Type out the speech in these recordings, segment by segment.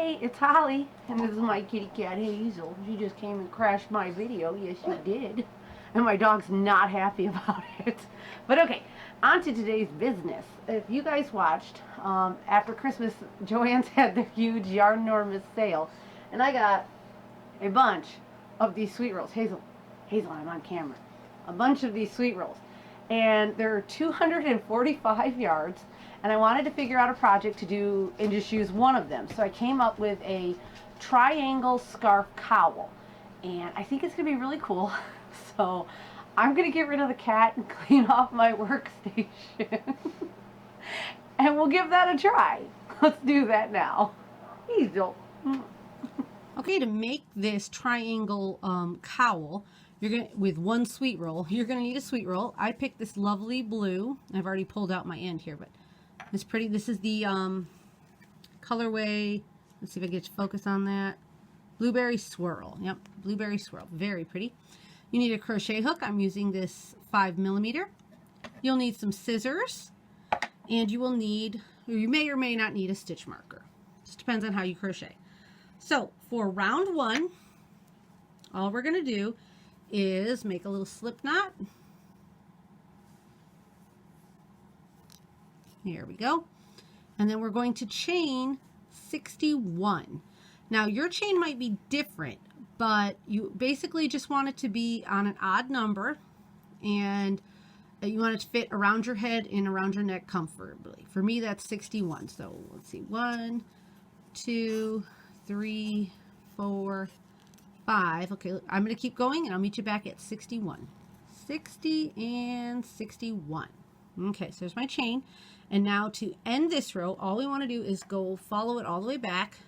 Hey, it's Holly, and this is my kitty cat Hazel. She just came and crashed my video. Yes, she did. And my dog's not happy about it. But okay, on to today's business. If you guys watched, after Christmas, Joann's had the huge Yarnormous sale, and I got a bunch of these sweet rolls. Hazel, I'm on camera. A bunch of these sweet rolls. And there are 245 yards, and I wanted to figure out a project to do and just use one of them. So I came up with a triangle scarf cowl, and I think it's going to be really cool. So I'm going to get rid of the cat and clean off my workstation, and we'll give that a try. Let's do that now. Hazel. Okay, to make this triangle cowl, you're gonna, with one sweet roll, you're gonna need a sweet roll. I picked this lovely blue. I've already pulled out my end here, but it's pretty. This is the colorway. Let's see if I get you focus on that. Blueberry swirl. Yep, blueberry swirl. Very pretty. You need a crochet hook. I'm using this 5mm. You'll need some scissors, and you will need, or you may or may not need, a stitch marker. Just depends on how you crochet. So for round one, all we're gonna do is make a little slip knot. Here we go. And then we're going to chain 61. Now your chain might be different, but you basically just want it to be on an odd number, and you want it to fit around your head and around your neck comfortably. For me, that's 61. So let's see, 1, 2, 3, 4, 5. Okay, I'm going to keep going and I'll meet you back at 61. 60 and 61. Okay, so there's my chain. And now to end this row, all we want to do is go follow it all the way back.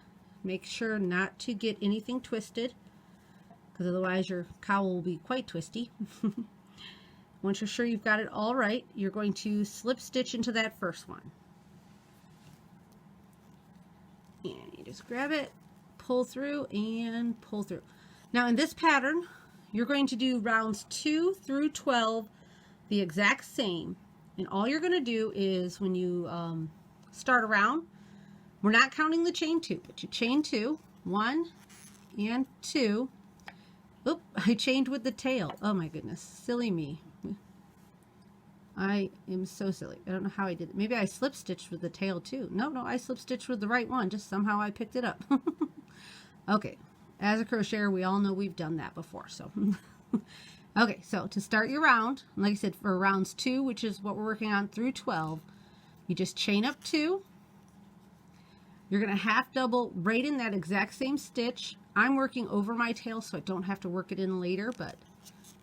Make sure not to get anything twisted, because otherwise your cowl will be quite twisty. Once you're sure you've got it all right, you're going to slip stitch into that first one. And you just grab it, pull through, and pull through. Now in this pattern, you're going to do rounds 2 through 12 the exact same. And all you're going to do is, when you start a round, we're not counting the chain 2, but you chain 2, 1 and 2. Oop, I chained with the tail. Oh my goodness, silly me. I am so silly. I don't know how I did it. Maybe I slip stitched with the tail too. No, I slip stitched with the right one. Just somehow I picked it up. Okay. As a crocheter, we all know we've done that before. So, okay. So to start your round, like I said, for rounds 2, which is what we're working on, through 12, you just chain up 2. You're going to half double right in that exact same stitch. I'm working over my tail, so I don't have to work it in later, but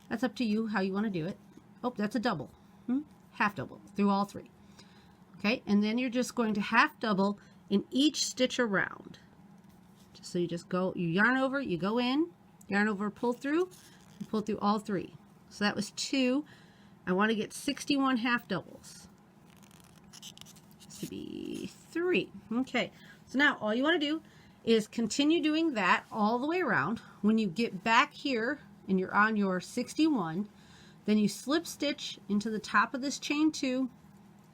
that's up to you how you want to do it. Oh, that's a double. Half double through all 3. Okay, and then you're just going to half double in each stitch around. So you just go, you yarn over, you go in, yarn over, pull through all 3. So that was 2. I want to get 61 half doubles. This would be 3. Okay, so now all you want to do is continue doing that all the way around. When you get back here and you're on your 61, then you slip stitch into the top of this chain 2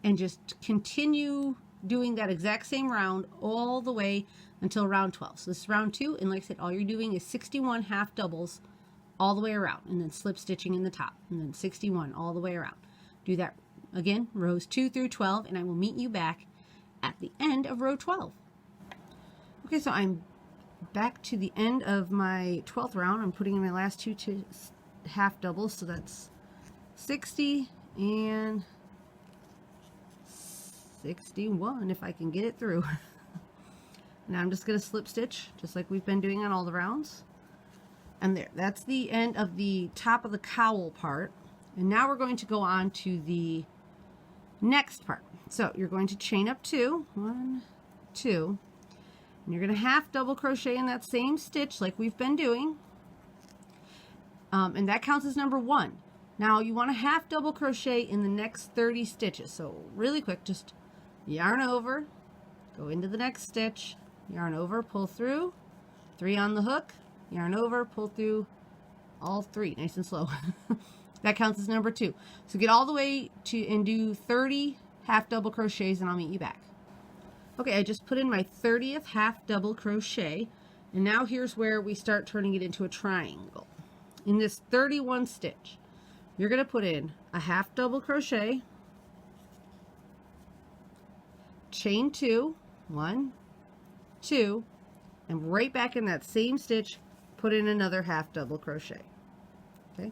and just continue doing that exact same round all the way until round 12. So this is round 2, and like I said, all you're doing is 61 half doubles all the way around, and then slip stitching in the top, and then 61 all the way around. Do that again, rows 2 through 12, and I will meet you back at the end of row 12. Okay, so I'm back to the end of my 12th round. I'm putting in my last 2 half doubles, so that's 60 and 61 if I can get it through. Now I'm just going to slip stitch just like we've been doing on all the rounds. And there, that's the end of the top of the cowl part. And now we're going to go on to the next part. So you're going to chain up 2, 1, 2, and you're going to half double crochet in that same stitch like we've been doing. And that counts as number 1. Now you want to half double crochet in the next 30 stitches. So really quick, just yarn over, go into the next stitch, yarn over, pull through, 3 on the hook, yarn over, pull through all 3, nice and slow. That counts as number 2. So get all the way to and do 30 half double crochets, and I'll meet you back. Okay, I just put in my 30th half double crochet, and now here's where we start turning it into a triangle. In this 31 stitch, you're going to put in a half double crochet, chain 2, 1, 2, and right back in that same stitch, put in another half double crochet. Okay,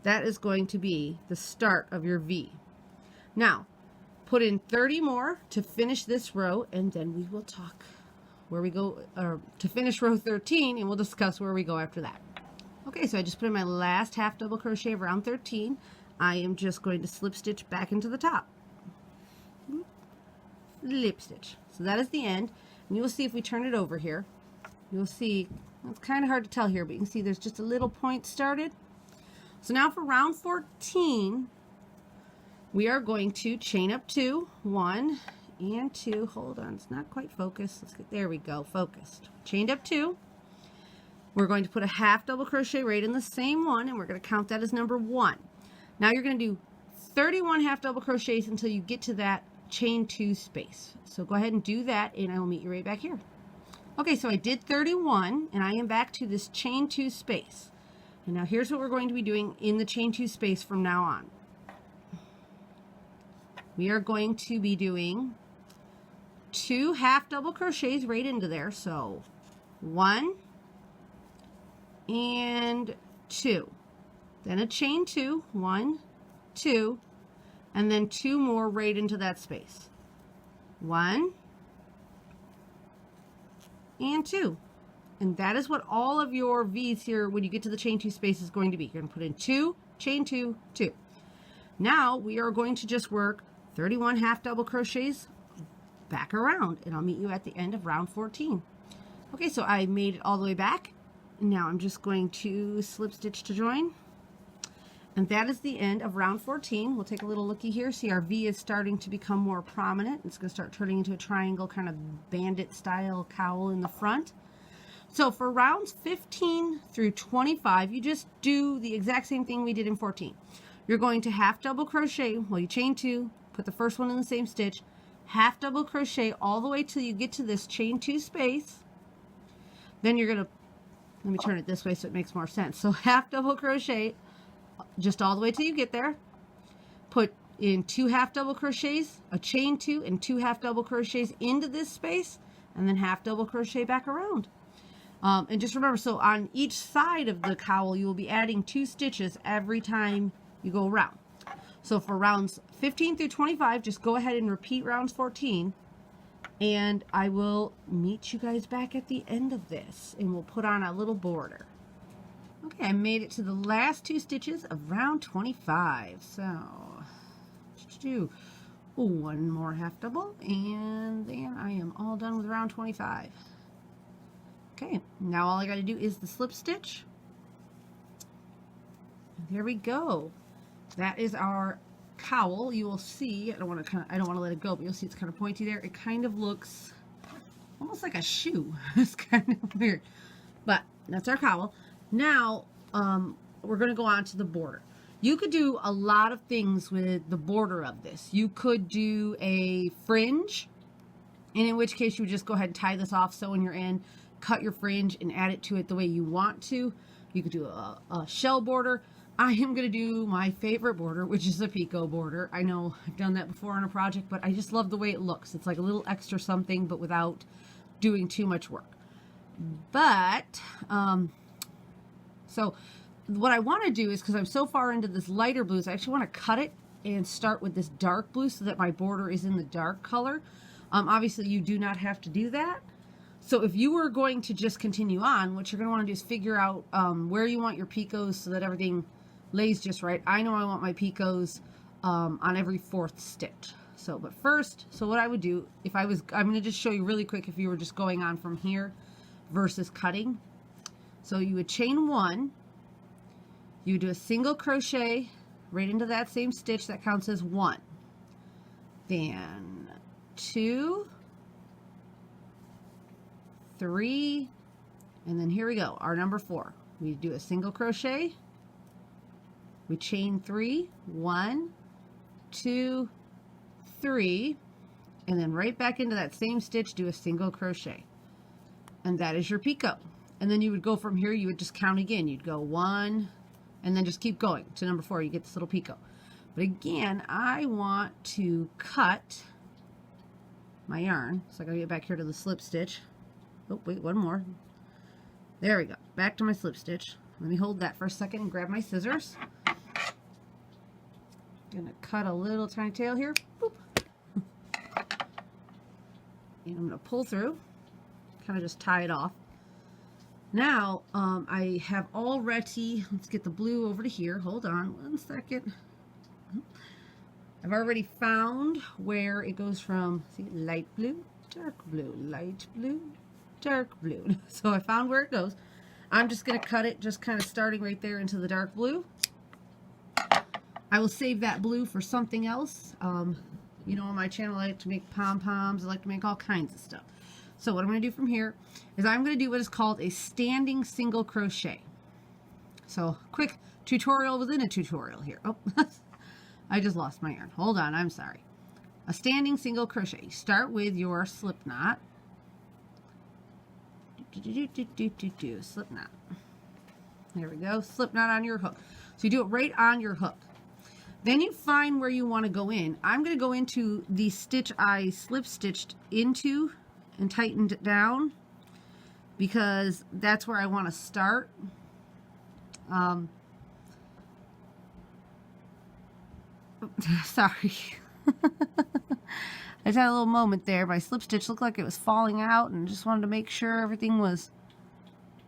that is going to be the start of your V. Now, put in 30 more to finish this row, and then we will talk where we go, or to finish row 13, and we'll discuss where we go after that. Okay, so I just put in my last half double crochet of round 13. I am just going to slip stitch back into the top. Slip stitch. So that is the end. And you will see if we turn it over here, you'll see, it's kind of hard to tell here, but you can see there's just a little point started. So now for round 14, we are going to chain up 2, 1 and 2. Hold on, it's not quite focused. Let's get, there we go, focused. Chained up 2. We're going to put a half double crochet right in the same one, and we're going to count that as number 1. Now you're going to do 31 half double crochets until you get to that chain 2 space. So go ahead and do that, and I will meet you right back here. Okay, so I did 31, and I am back to this chain 2 space. And now here's what we're going to be doing in the chain 2 space from now on. We are going to be doing 2 half double crochets right into there. So 1 and 2. Then a chain 2, 1, 2, and then 2 more right into that space. 1 and 2. And that is what all of your V's here when you get to the chain 2 space is going to be. You're going to put in 2, chain 2, 2. Now we are going to just work 31 half double crochets back around, and I'll meet you at the end of round 14. Okay, so I made it all the way back. Now I'm just going to slip stitch to join. And that is the end of round 14. We'll take a little looky here. See, our V is starting to become more prominent. It's going to start turning into a triangle, kind of bandit style cowl in the front. So for rounds 15 through 25, you just do the exact same thing we did in 14. You're going to half double crochet, well, you chain 2, put the first one in the same stitch, half double crochet all the way till you get to this chain 2 space. Then you're going to, let me turn it this way so it makes more sense. So half double crochet just all the way till you get there. Put in 2 half double crochets, a chain 2, and 2 half double crochets into this space, and then half double crochet back around. And just remember, so on each side of the cowl, you will be adding 2 stitches every time you go around. So for rounds 15 through 25, just go ahead and repeat rounds 14, and I will meet you guys back at the end of this, and we'll put on a little border. Okay, I made it to the last 2 stitches of round 25. So, do one more half double, and then I am all done with round 25. Okay, now all I got to do is the slip stitch. And there we go. That is our cowl. You will see, I don't want to let it go, but you'll see it's kind of pointy there. It kind of looks almost like a shoe. It's kind of weird, but that's our cowl. Now, we're going to go on to the border. You could do a lot of things with the border of this. You could do a fringe, and in which case you would just go ahead and tie this off, sew in your end, cut your fringe, and add it to it the way you want to. You could do a shell border. I am going to do my favorite border, which is a Picot border. I know I've done that before on a project, but I just love the way it looks. It's like a little extra something, but without doing too much work. But, so what I want to do is, because I'm so far into this lighter blues, I actually want to cut it and start with this dark blue so that my border is in the dark color. Obviously, you do not have to do that. So if you were going to just continue on, what you're going to want to do is figure out where you want your picots so that everything lays just right. I know I want my picots on every 4th stitch. So, but first, so what I would do, if I was, I'm going to just show you really quick if you were just going on from here versus cutting. So you would chain 1, you would do a single crochet right into that same stitch, that counts as 1. Then 2, 3, and then here we go, our number 4. We do a single crochet, we chain 3, 1, 2, 3, and then right back into that same stitch, do a single crochet. And that is your picot. And then you would go from here, you would just count again. You'd go 1, and then just keep going to number 4. You get this little picot. But again, I want to cut my yarn. So I gotta get back here to the slip stitch. Oh, wait, one more. There we go. Back to my slip stitch. Let me hold that for a second and grab my scissors. Gonna cut a little tiny tail here. Boop. And I'm gonna pull through. Kind of just tie it off. Now, I have already, let's get the blue over to here. Hold on one second. I've already found where it goes from, see, light blue, dark blue, light blue, dark blue. So I found where it goes. I'm just going to cut it, just kind of starting right there into the dark blue. I will save that blue for something else. You know, on my channel, I like to make pom-poms. I like to make all kinds of stuff. So what I'm going to do from here is I'm going to do what is called a standing single crochet. So quick tutorial within a tutorial here. Oh, I just lost my yarn. Hold on, I'm sorry. A standing single crochet. Start with your slip knot. Slip knot. There we go. Slip knot on your hook. So you do it right on your hook. Then you find where you want to go in. I'm going to go into the stitch I slip stitched into and tightened it down because that's where I want to start. Sorry. I just had a little moment there. My slip stitch looked like it was falling out and just wanted to make sure everything was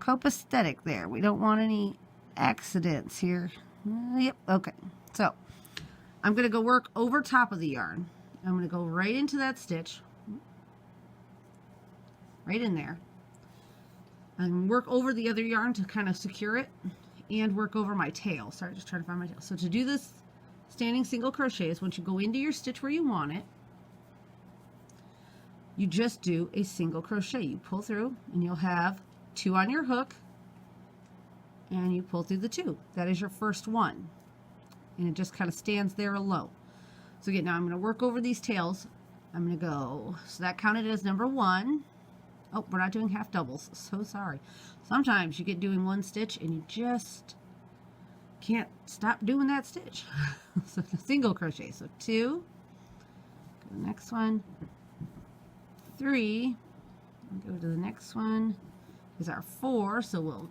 copacetic there. We don't want any accidents here. Yep, okay. So I'm going to go work over top of the yarn. I'm going to go right into that stitch. Right in there. And work over the other yarn to kind of secure it. And work over my tail. Sorry, just trying to find my tail. So to do this standing single crochet is once you go into your stitch where you want it, you just do a single crochet. You pull through and you'll have 2 on your hook and you pull through the 2. That is your first one. And it just kind of stands there alone. So again, now I'm going to work over these tails. I'm going to go, so that counted as number 1. Oh, we're not doing half doubles. So sorry. Sometimes you get doing one stitch and you just can't stop doing that stitch. So single crochet. So 2. Go to the next one. 3. Go to the next one. Is our 4. So we'll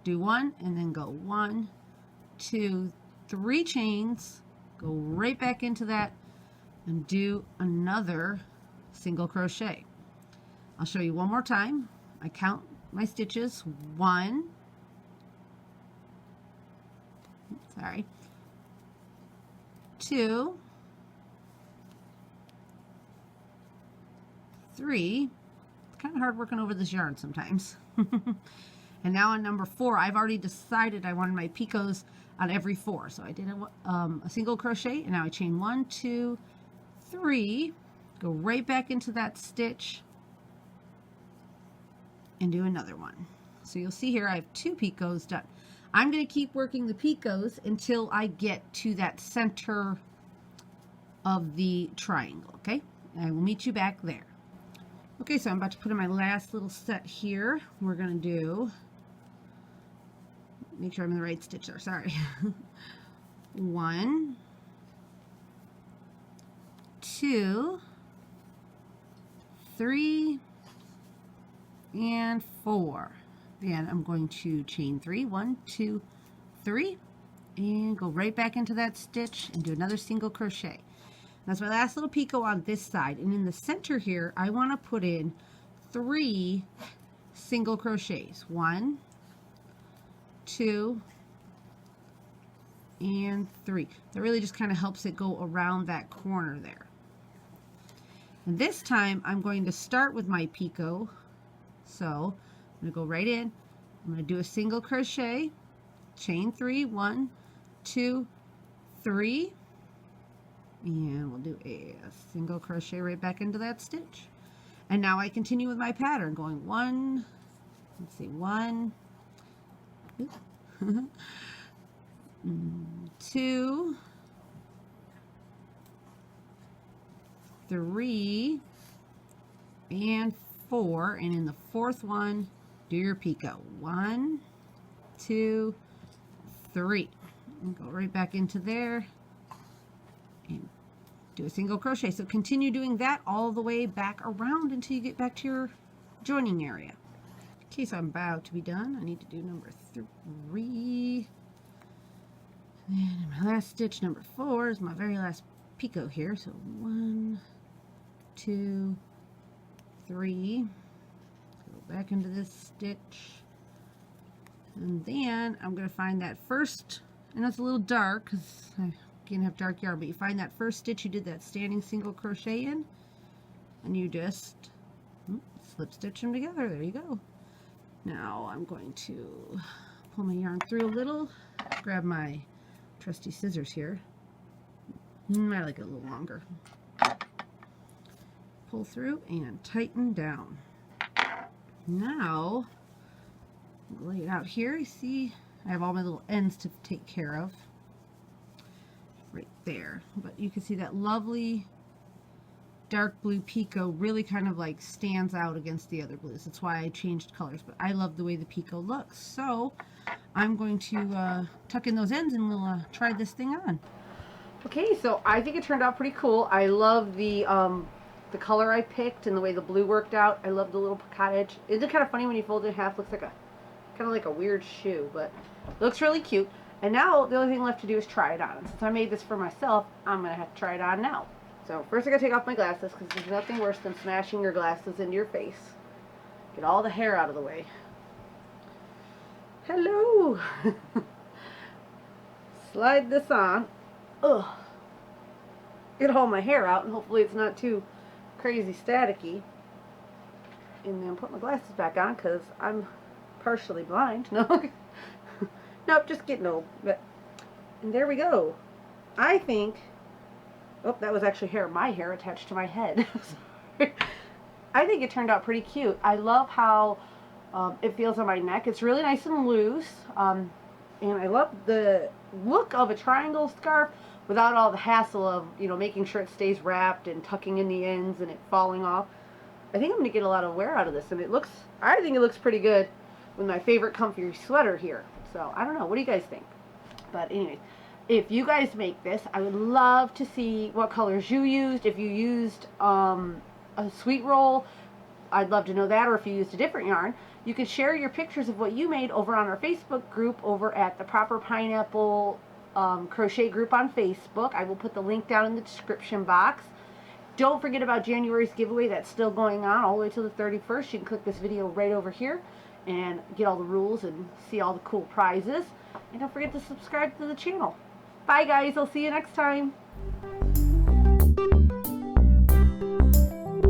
do 1 and then go 1, 2, 3 chains. Go right back into that and do another single crochet. I'll show you one more time. I count my stitches. 1, sorry, 2, 3. It's kind of hard working over this yarn sometimes. And now on number 4, I've already decided I wanted my picots on every 4. So I did a single crochet, and now I chain 1, 2, 3, go right back into that stitch, and do another one. So you'll see here I have 2 picots done. I'm going to keep working the picots until I get to that center of the triangle, okay? I will meet you back there. Okay, so I'm about to put in my last little set here. We're going to do, make sure I'm in the right stitch there, sorry. 1, 2, 3, and 4. Then I'm going to chain 3, 1, 2, 3, and go right back into that stitch and do another single crochet. That's my last little picot on this side, and in the center here I want to put in 3 single crochets. 1, 2, and 3. That really just kind of helps it go around that corner there. And this time I'm going to start with my picot. So I'm going to go right in. I'm going to do a single crochet, chain 3, 1, 2, 3, and we'll do a single crochet right back into that stitch. And now I continue with my pattern, going 1, let's see, 1, 2, 3, and 4, and in the fourth one, do your picot. 1, 2, 3, and go right back into there and do a single crochet. So continue doing that all the way back around until you get back to your joining area. Okay, so I'm about to be done. I need to do number 3. And in my last stitch, number 4 is my very last picot here. So 1, 2, 3. Go back into this stitch. And then I'm going to find that first, and it's a little dark because I can't have dark yarn, but you find that first stitch you did that standing single crochet in, and you just slip stitch them together. There you go. Now I'm going to pull my yarn through a little, grab my trusty scissors here. I like it a little longer. Pull through and tighten down. Now, lay it out here. You see, I have all my little ends to take care of. Right there. But you can see that lovely dark blue picot really kind of like stands out against the other blues. That's why I changed colors, but I love the way the picot looks. So I'm going to tuck in those ends and we'll try this thing on. Okay, so I think it turned out pretty cool. I love the color I picked and the way the blue worked out. I love the little picot edge. Isn't it kind of funny when you fold it in half? Looks like a kind of like a weird shoe, but it looks really cute. And now the only thing left to do is try it on. And since I made this for myself, I'm going to have to try it on now. So first I got to take off my glasses because there's nothing worse than smashing your glasses into your face. Get all the hair out of the way. Hello! Slide this on. Ugh. Get all my hair out and hopefully it's not too crazy staticky. And then put my glasses back on because I'm partially blind. No. Nope, just getting old. But, and there we go. I think, oh, that was actually my hair attached to my head. I think it turned out pretty cute. I love how it feels on my neck. It's really nice and loose. And I love the look of a triangle scarf without all the hassle of, you know, making sure it stays wrapped and tucking in the ends and it falling off. I think I'm going to get a lot of wear out of this. And I think it looks pretty good with my favorite comfy sweater here. So, I don't know. What do you guys think? But anyways, if you guys make this, I would love to see what colors you used. If you used a sweet roll, I'd love to know that. Or if you used a different yarn, you can share your pictures of what you made over on our Facebook group over at the Proper Pineapple Crochet group on Facebook. I will put the link down in the description box. Don't forget about January's giveaway. That's still going on all the way till the 31st. You can click this video right over here and get all the rules and see all the cool prizes. And don't forget to subscribe to the channel. Bye guys, I'll see you next time.